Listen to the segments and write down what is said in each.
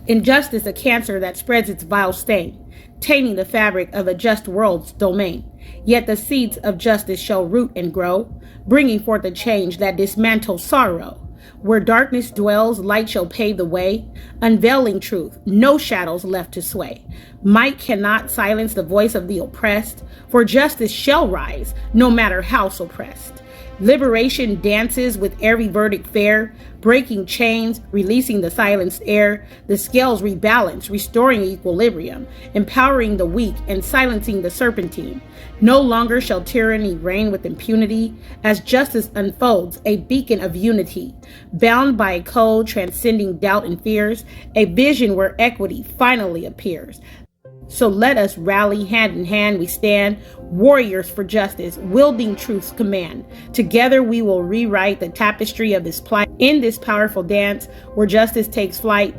Injustice, a cancer that spreads its vile stain, tainting the fabric of a just world's domain. Yet the seeds of justice shall root and grow, bringing forth a change that dismantles sorrow. Where darkness dwells, light shall pave the way, unveiling truth, no shadows left to sway. Might cannot silence the voice of the oppressed, for justice shall rise, no matter how suppressed. Liberation dances with every verdict fair, breaking chains, releasing the silenced air. The scales rebalance, restoring equilibrium, empowering the weak and silencing the serpentine. No longer shall tyranny reign with impunity, as justice unfolds, a beacon of unity. Bound by a code transcending doubt and fears, a vision where equity finally appears. So let us rally, hand in hand we stand, warriors for justice, wielding truth's command. Together we will rewrite the tapestry of this plight. In this powerful dance where justice takes flight,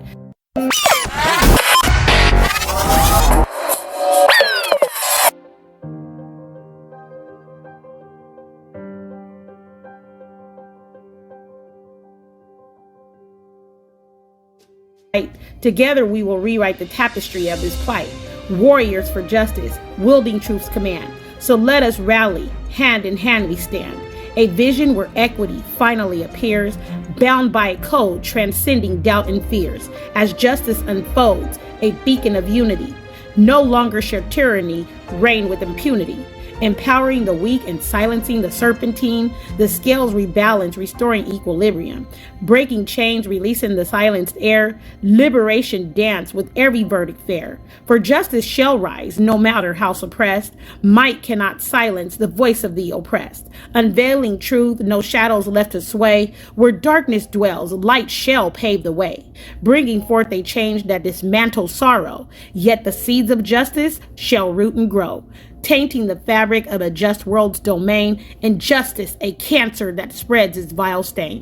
together we will rewrite the tapestry of this plight. Warriors for justice, wielding truth's command. So let us rally, hand in hand we stand. A vision where equity finally appears, bound by a code transcending doubt and fears. As justice unfolds, a beacon of unity. No longer shall tyranny reign with impunity. Empowering the weak and silencing the serpentine, the scales rebalance, restoring equilibrium. Breaking chains, releasing the silenced air. Liberation dance with every verdict fair. For justice shall rise, no matter how suppressed. Might cannot silence the voice of the oppressed. Unveiling truth, no shadows left to sway. Where darkness dwells, light shall pave the way. Bringing forth a change that dismantles sorrow. Yet the seeds of justice shall root and grow, tainting the fabric of a just world's domain. Injustice, a cancer that spreads its vile stain.